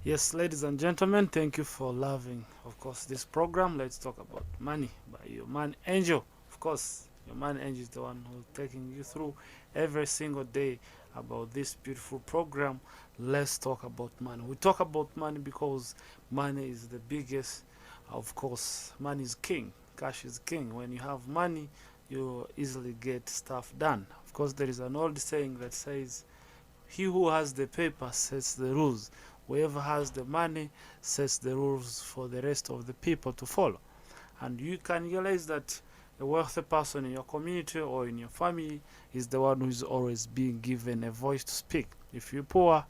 Yes, ladies and gentlemen, thank you for loving, of course, this program. Let's talk about money by your man Angel. Of course, your man Angel is the one who's taking you through every single day about this beautiful program. Let's talk about money. We talk about money because money is the biggest. Of course, money is king. Cash is king. When you have money, you easily get stuff done. Of course, there is an old saying that says, he who has the paper sets the rules. Whoever has the money sets the rules for the rest of the people to follow. And you can realize that a wealthy person in your community or in your family is the one who is always being given a voice to speak. If you're poor,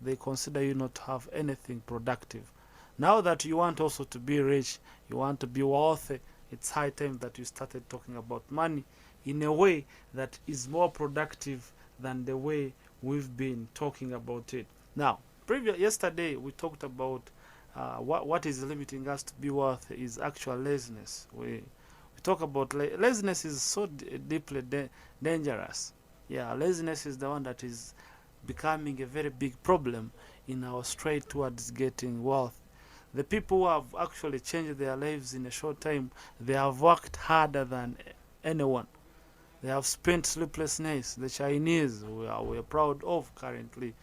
they consider you not to have anything productive. Now that you want also to be rich, you want to be wealthy, it's high time that you started talking about money in a way that is more productive than the way we've been talking about it. Now, yesterday we talked about what is limiting us to be wealthy is actual laziness. We talk about laziness is so deeply dangerous. Yeah, laziness is the one that is becoming a very big problem in our straight towards getting wealth. The people who have actually changed their lives in a short time, they have worked harder than anyone. They have spent sleepless nights. The Chinese, we are proud of currently.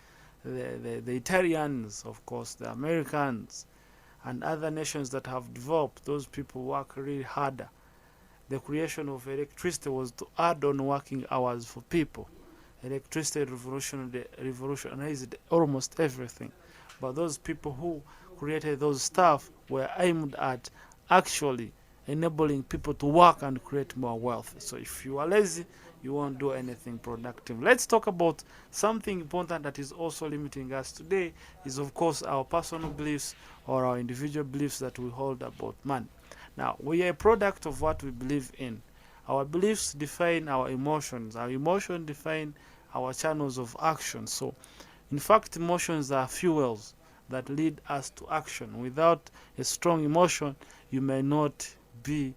The Italians, of course, the Americans, and other nations that have developed, those people work really harder. The creation of electricity was to add on working hours for people. Electricity revolutionized almost everything. But those people who created those stuff were aimed at actually enabling people to work and create more wealth. So if you are lazy, you won't do anything productive. Let's talk about something important that is also limiting us today is, of course, our personal beliefs or our individual beliefs that we hold about money. Now, we are a product of what we believe in. Our beliefs define our emotions. Our emotions define our channels of action. So, in fact, emotions are fuels that lead us to action. Without a strong emotion, you may not be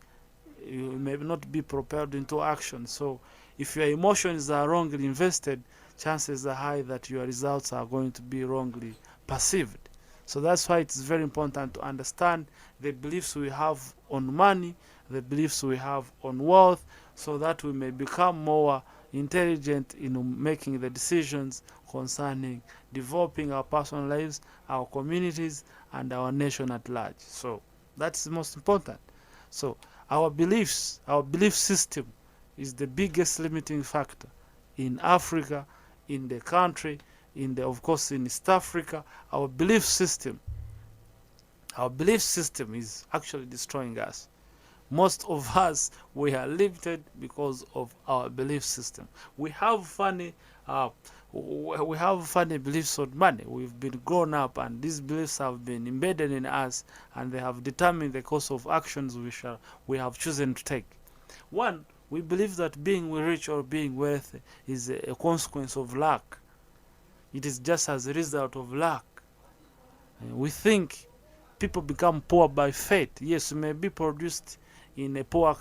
propelled into action. So if your emotions are wrongly invested, chances are high that your results are going to be wrongly perceived. So that's why it's very important to understand the beliefs we have on money, the beliefs we have on wealth, so that we may become more intelligent in making the decisions concerning developing our personal lives, our communities, and our nation at large. So that's the most important. So our beliefs, our belief system is the biggest limiting factor in Africa, in the country, of course in East Africa. Our belief system is actually destroying us. Most of us, we are limited because of our belief system. Uh, we have funny beliefs on money. We've been grown up, and these beliefs have been embedded in us, and they have determined the course of actions we have chosen to take. One, we believe that being rich or being wealthy is a consequence of luck. It is just as a result of luck. We think people become poor by fate. Yes, you may be produced in a poor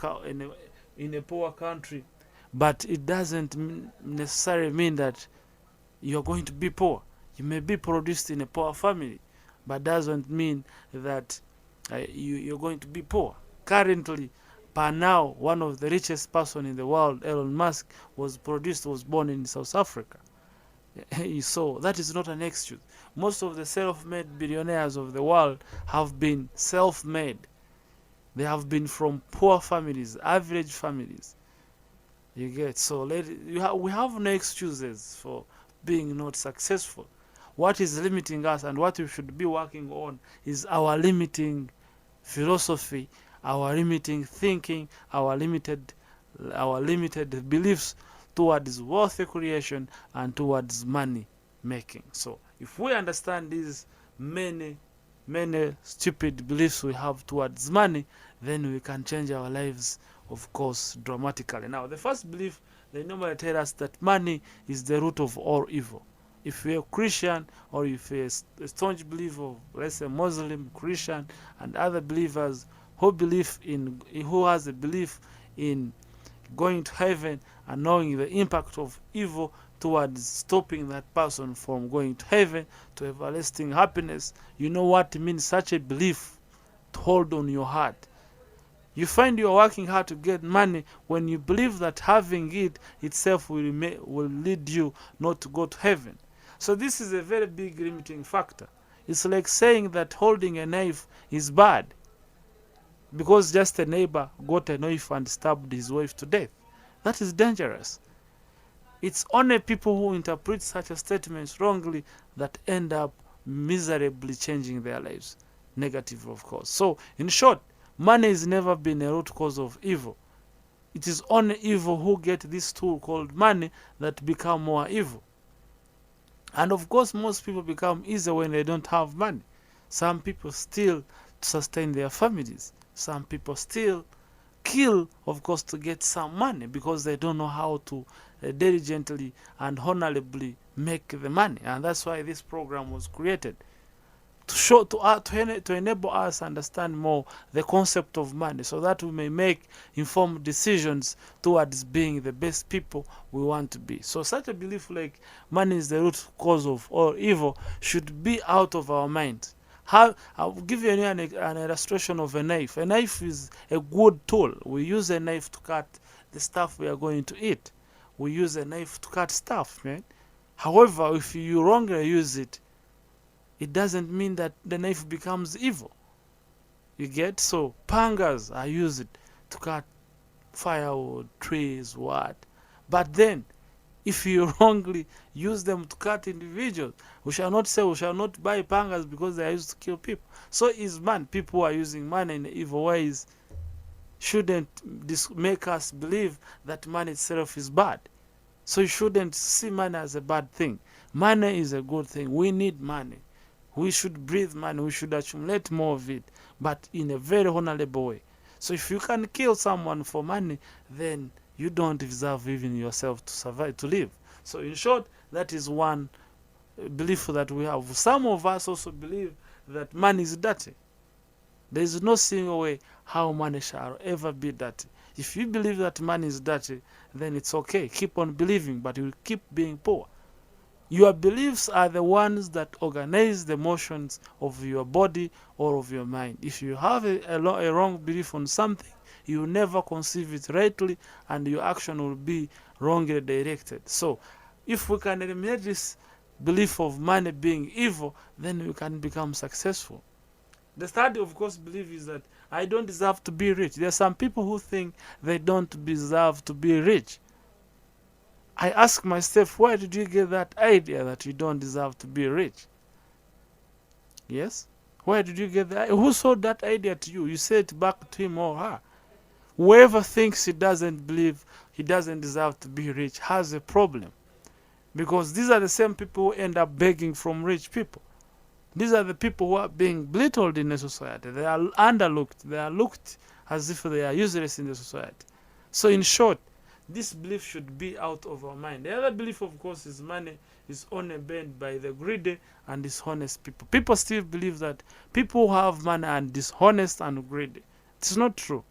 country, but it doesn't necessarily mean that you're going to be poor. You may be produced in a poor family, but doesn't mean that you're going to be poor. Currently, per now, one of the richest person in the world, Elon Musk, was born in South Africa. So that is not an excuse. Most of the self-made billionaires of the world have been self-made. They have been from poor families, average families. You get, so we have no excuses for being not successful. What is limiting us and what we should be working on is our limiting philosophy, our limiting thinking, our limited beliefs towards wealth creation and towards money making. So if we understand these many stupid beliefs we have towards money, then we can change our lives, of course, dramatically. Now, the first belief, they normally tell us that money is the root of all evil. If you're a Christian or if you're a staunch believer of, let's say, Muslim, Christian, and other believers who has a belief in going to heaven and knowing the impact of evil, towards stopping that person from going to heaven, to everlasting happiness, you know what it means such a belief to hold on your heart. You find you are working hard to get money when you believe that having it itself will lead you not to go to heaven. So this is a very big limiting factor. It's like saying that holding a knife is bad because just a neighbor got a knife and stabbed his wife to death. That is dangerous. It's only people who interpret such a statement wrongly that end up miserably changing their lives. Negative, of course. So, in short, money has never been a root cause of evil. It is only evil who get this tool called money that become more evil. And of course, most people become easier when they don't have money. Some people steal to sustain their families. Some people still kill, of course, to get some money because they don't know how to diligently and honorably make the money. And that's why this program was created, to show to enable us to understand more the concept of money, so that we may make informed decisions towards being the best people we want to be. So such a belief like money is the root cause of all evil should be out of our minds. I'll give you an illustration of a knife. A knife is a good tool. We use a knife to cut the stuff we are going to eat. We use a knife to cut stuff, man. However, if you wrongly use it, it doesn't mean that the knife becomes evil. You get? So pangas are used to cut firewood, trees, what. But then, if you wrongly use them to cut individuals, we shall not buy pangas because they are used to kill people. So is man. People who are using money in evil ways shouldn't make us believe that money itself is bad. So you shouldn't see money as a bad thing. Money is a good thing. We need money. We should breathe money. We should accumulate more of it, but in a very honorable way. So if you can kill someone for money, then you don't deserve even yourself to survive, to live. So in short, that is one belief that we have. Some of us also believe that money is dirty. There is no single way how money shall ever be dirty. If you believe that money is dirty, then it's okay. Keep on believing, but you'll keep being poor. Your beliefs are the ones that organize the motions of your body or of your mind. If you have a wrong belief on something, you will never conceive it rightly, and your action will be wrongly directed. So, if we can eliminate this belief of money being evil, then we can become successful. The third, of course, belief is that I don't deserve to be rich. There are some people who think they don't deserve to be rich. I ask myself, where did you get that idea that you don't deserve to be rich? Yes? Where did you get that? Who sold that idea to you? You said it back to him or her. Whoever thinks he doesn't believe he doesn't deserve to be rich has a problem. Because these are the same people who end up begging from rich people. These are the people who are being belittled in the society. They are underlooked. They are looked as if they are useless in the society. So in short, this belief should be out of our mind. The other belief, of course, is money is only bent by the greedy and dishonest people. People still believe that people who have money are dishonest and greedy. It's not true.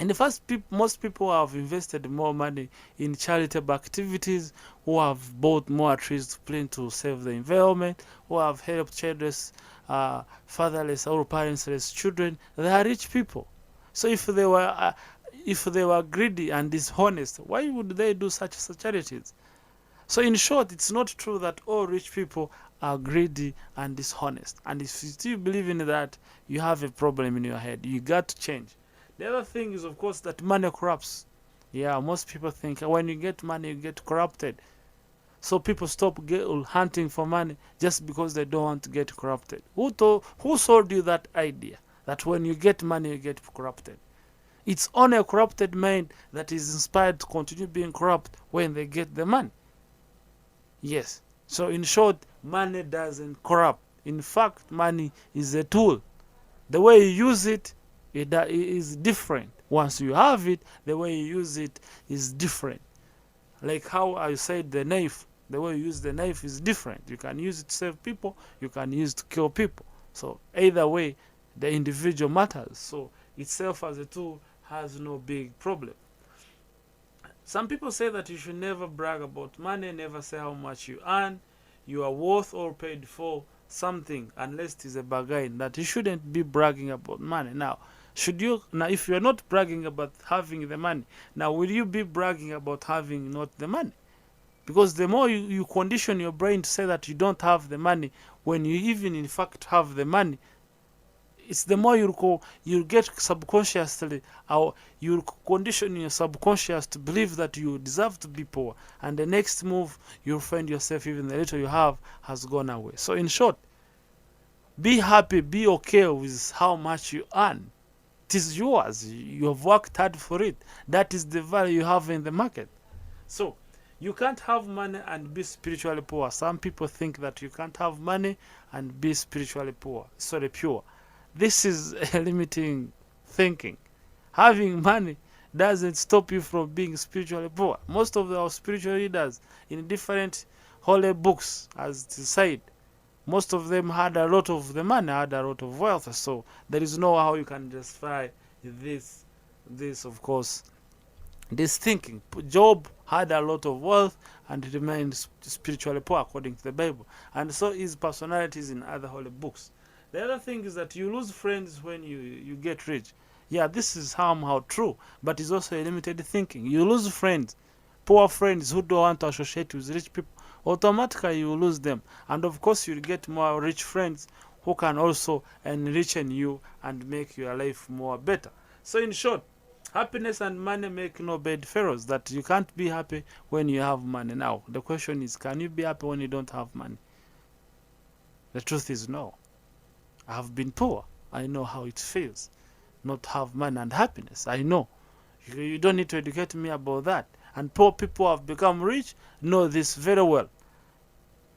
In the first, most people have invested more money in charitable activities, who have bought more trees to plant to save the environment, who have helped childless, fatherless or parentless children. They are rich people. So if they were greedy and dishonest, why would they do such charities? So in short, it's not true that all rich people are greedy and dishonest. And if you still believe in that, you have a problem in your head. You got to change. The other thing is, of course, that money corrupts. Yeah, most people think when you get money, you get corrupted. So people stop hunting for money just because they don't want to get corrupted. Who sold you that idea? That when you get money, you get corrupted? It's only a corrupted mind that is inspired to continue being corrupt when they get the money. Yes. So in short, money doesn't corrupt. In fact, money is a tool. The way you use it, it is different. Once you have it, the way you use it is different. Like how I said the knife, the way you use the knife is different. You can use it to save people, you can use it to kill people. So either way, the individual matters. So itself as a tool has no big problem. Some people say that you should never brag about money, never say how much you earn, you are worth or paid for something unless it is a bargain, that you shouldn't be bragging about money. Now, if you're not bragging about having the money, now will you be bragging about having not the money? Because the more you condition your brain to say that you don't have the money when you even in fact have the money, it's the more you'll get subconsciously, or you'll condition your subconscious to believe that you deserve to be poor, and the next move you'll find yourself even the little you have has gone away. So in short, be happy, be okay with how much you earn. It is yours. You have worked hard for it. That is the value you have in the market. So you can't have money and be spiritually poor. Some people think that you can't have money and be spiritually poor. Sorry, pure. This is a limiting thinking. Having money doesn't stop you from being spiritually poor. Most of our spiritual leaders in different holy books, as it is said, most of them had a lot of the money, had a lot of wealth. So there is no how you can justify this of course, this thinking. Job had a lot of wealth and remained spiritually poor according to the Bible. And so is personalities in other holy books. The other thing is that you lose friends when you get rich. Yeah, this is somehow true, but it's also a limited thinking. You lose friends, poor friends who don't want to associate with rich people. Automatically you lose them. And of course you'll get more rich friends who can also enrichen you and make your life more better. So in short, happiness and money make no bedfellows. That you can't be happy when you have money. Now the question is, can you be happy when you don't have money? The truth is no. I have been poor. I know how it feels not have money and happiness. I know. You don't need to educate me about that. And poor people who have become rich know this very well.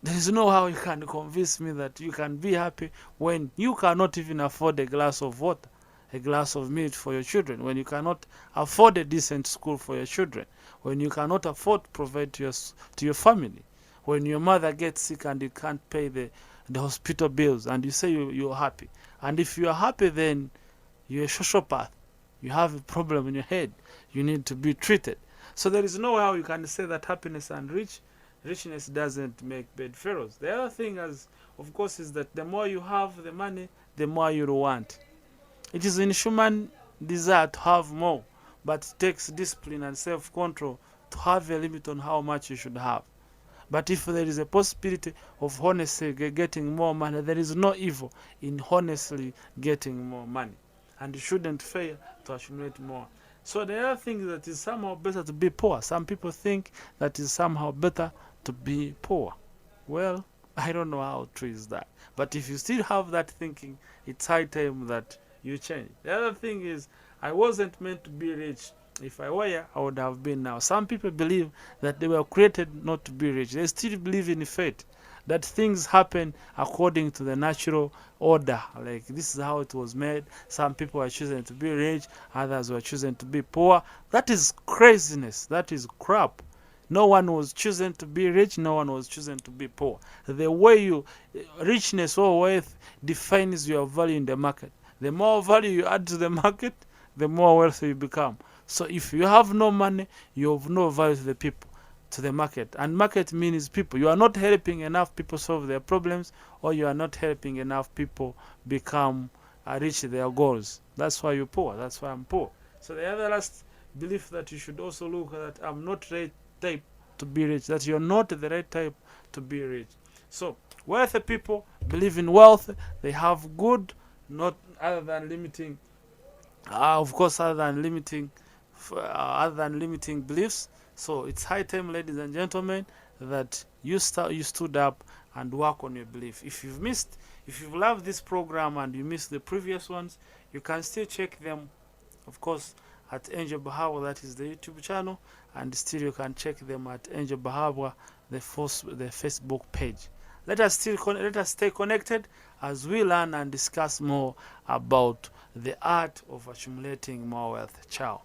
There is no how you can convince me that you can be happy when you cannot even afford a glass of water, a glass of milk for your children, when you cannot afford a decent school for your children, when you cannot afford to provide to your family, when your mother gets sick and you can't pay the hospital bills, and you say you're happy. And if you are happy, then you're a sociopath. You have a problem in your head. You need to be treated. So there is no how you can say that happiness and richness doesn't make bedfellows. The other thing, of course, is that the more you have the money, the more you want. It is in human desire to have more, but it takes discipline and self-control to have a limit on how much you should have. But if there is a possibility of honestly getting more money, there is no evil in honestly getting more money. And you shouldn't fail to accumulate more. So the other thing is that it's somehow better to be poor. Some people think that it's somehow better to be poor. Well, I don't know how true is that. But if you still have that thinking, it's high time that you change. The other thing is, I wasn't meant to be rich. If I were, I would have been now. Some people believe that they were created not to be rich. They still believe in fate, that things happen according to the natural order. Like this is how it was made. Some people are choosing to be rich, others were choosing to be poor. That is craziness. That is crap. No one was choosing to be rich, no one was choosing to be poor. The way richness or wealth defines your value in the market. The more value you add to the market, the more wealthy you become. So if you have no money, you have no value to the people, to the market. And market means people. You are not helping enough people solve their problems, or you are not helping enough people reach their goals. That's why you're poor. That's why I'm poor. So the other last belief that you should also look at, that I'm not the right type to be rich, that you're not the right type to be rich. So wealthy people believe in wealth. They have good, not other than limiting, of course, other than limiting beliefs. So it's high time, ladies and gentlemen, that you stood up and work on your belief. If you've loved this program and you missed the previous ones, you can still check them, of course, at Angel Bahabwa. That is the YouTube channel, and still you can check them at Angel Bahabwa, the Facebook page. Let us stay connected as we learn and discuss more about the art of accumulating more wealth. Ciao.